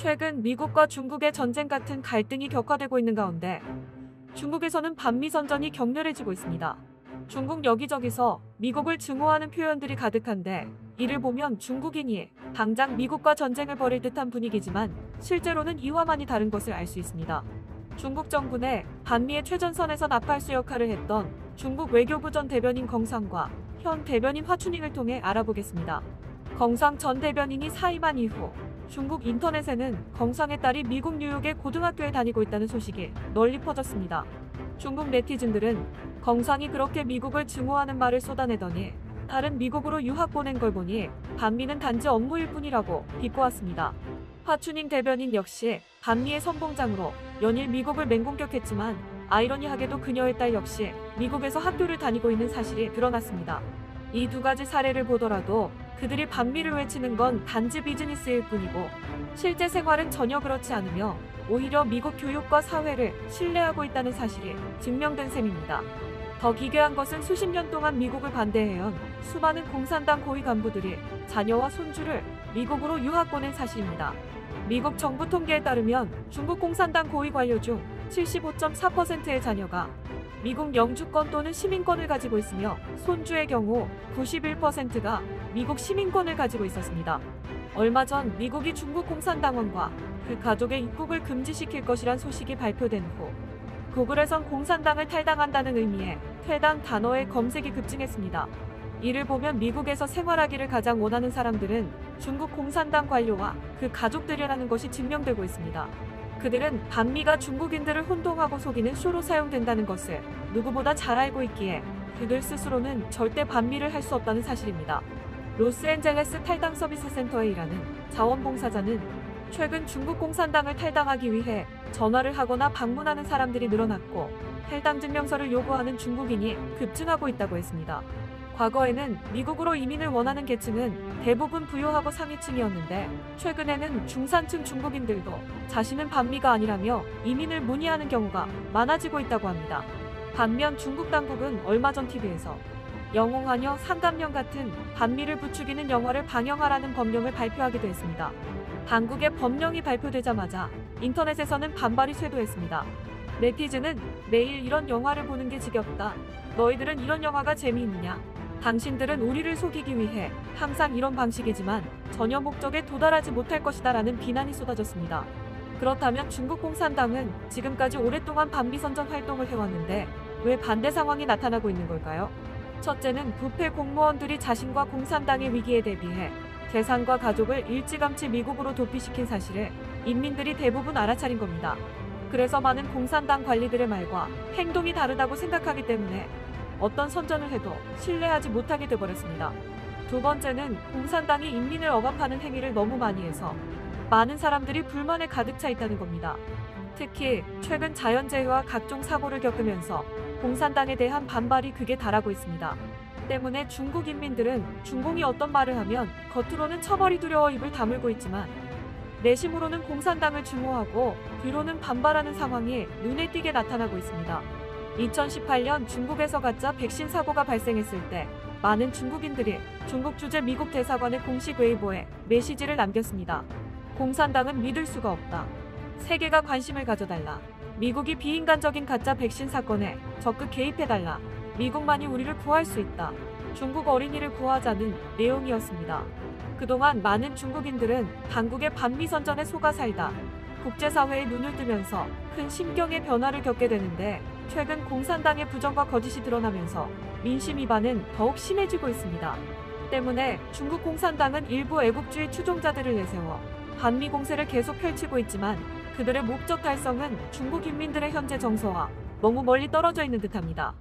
최근 미국과 중국의 전쟁 같은 갈등이 격화되고 있는 가운데 중국에서는 반미 선전이 격렬해지고 있습니다. 중국 여기저기서 미국을 증오하는 표현들이 가득한데 이를 보면 중국인이 당장 미국과 전쟁을 벌일 듯한 분위기지만 실제로는 이와 많이 다른 것을 알 수 있습니다. 중국 정부 내 반미의 최전선에서 나팔수 역할을 했던 중국 외교부 전 대변인 경상과 현 대변인 화춘잉을 통해 알아보겠습니다. 경상 전 대변인이 사임한 이후 중국 인터넷에는 경상의 딸이 미국 뉴욕의 고등학교에 다니고 있다는 소식이 널리 퍼졌습니다. 중국 네티즌들은 경상이 그렇게 미국을 증오하는 말을 쏟아내더니 딸은 미국으로 유학 보낸 걸 보니 반미는 단지 업무일 뿐이라고 비꼬았습니다. 화춘잉 대변인 역시 반미의 선봉장으로 연일 미국을 맹공격했지만 아이러니하게도 그녀의 딸 역시 미국에서 학교를 다니고 있는 사실이 드러났습니다. 이 두 가지 사례를 보더라도 그들이 반미를 외치는 건 단지 비즈니스일 뿐이고 실제 생활은 전혀 그렇지 않으며 오히려 미국 교육과 사회를 신뢰하고 있다는 사실이 증명된 셈입니다. 더 기괴한 것은 수십 년 동안 미국을 반대해온 수많은 공산당 고위 간부들이 자녀와 손주를 미국으로 유학 보낸 사실입니다. 미국 정부 통계에 따르면 중국 공산당 고위 관료 중 75.4%의 자녀가 미국 영주권 또는 시민권을 가지고 있으며 손주의 경우 91%가 미국 시민권을 가지고 있었습니다. 얼마 전 미국이 중국 공산당원과 그 가족의 입국을 금지시킬 것이란 소식이 발표된 후 구글에선 공산당을 탈당한다는 의미의 퇴당 단어의 검색이 급증했습니다. 이를 보면 미국에서 생활하기를 가장 원하는 사람들은 중국 공산당 관료와 그 가족들이라는 것이 증명되고 있습니다. 그들은 반미가 중국인들을 혼동하고 속이는 쇼로 사용된다는 것을 누구보다 잘 알고 있기에 그들 스스로는 절대 반미를 할 수 없다는 사실입니다. 로스앤젤레스 탈당 서비스 센터에 일하는 자원봉사자는 최근 중국 공산당을 탈당하기 위해 전화를 하거나 방문하는 사람들이 늘어났고 탈당 증명서를 요구하는 중국인이 급증하고 있다고 했습니다. 과거에는 미국으로 이민을 원하는 계층은 대부분 부유하고 상위층이었는데 최근에는 중산층 중국인들도 자신은 반미가 아니라며 이민을 문의하는 경우가 많아지고 있다고 합니다. 반면 중국 당국은 얼마 전 TV에서 영웅하녀 상감령 같은 반미를 부추기는 영화를 방영하라는 법령을 발표하기도 했습니다. 당국의 법령이 발표되자마자 인터넷에서는 반발이 쇄도했습니다. 네티즌은 매일 이런 영화를 보는 게 지겹다. 너희들은 이런 영화가 재미있느냐? 당신들은 우리를 속이기 위해 항상 이런 방식이지만 전혀 목적에 도달하지 못할 것이다 라는 비난이 쏟아졌습니다. 그렇다면 중국 공산당은 지금까지 오랫동안 반미 선전 활동을 해왔는데 왜 반대 상황이 나타나고 있는 걸까요? 첫째는 부패 공무원들이 자신과 공산당의 위기에 대비해 재산과 가족을 일찌감치 미국으로 도피시킨 사실을 인민들이 대부분 알아차린 겁니다. 그래서 많은 공산당 관리들의 말과 행동이 다르다고 생각하기 때문에 어떤 선전을 해도 신뢰하지 못하게 돼버렸습니다. 두 번째는 공산당이 인민을 억압하는 행위를 너무 많이 해서 많은 사람들이 불만에 가득 차 있다는 겁니다. 특히 최근 자연재해와 각종 사고를 겪으면서 공산당에 대한 반발이 극에 달하고 있습니다. 때문에 중국 인민들은 중공이 어떤 말을 하면 겉으로는 처벌이 두려워 입을 다물고 있지만 내심으로는 공산당을 증오하고 뒤로는 반발하는 상황이 눈에 띄게 나타나고 있습니다. 2018년 중국에서 가짜 백신 사고가 발생했을 때 많은 중국인들이 중국 주재 미국 대사관의 공식 웨이보에 메시지를 남겼습니다. 공산당은 믿을 수가 없다. 세계가 관심을 가져달라. 미국이 비인간적인 가짜 백신 사건에 적극 개입해달라. 미국만이 우리를 구할 수 있다. 중국 어린이를 구하자는 내용이었습니다. 그동안 많은 중국인들은 당국의 반미 선전에 속아 살다 국제사회에 눈을 뜨면서 큰 심경의 변화를 겪게 되는데 최근 공산당의 부정과 거짓이 드러나면서 민심 위반은 더욱 심해지고 있습니다. 때문에 중국 공산당은 일부 애국주의 추종자들을 내세워 반미 공세를 계속 펼치고 있지만 그들의 목적 달성은 중국 인민들의 현재 정서와 너무 멀리 떨어져 있는 듯합니다.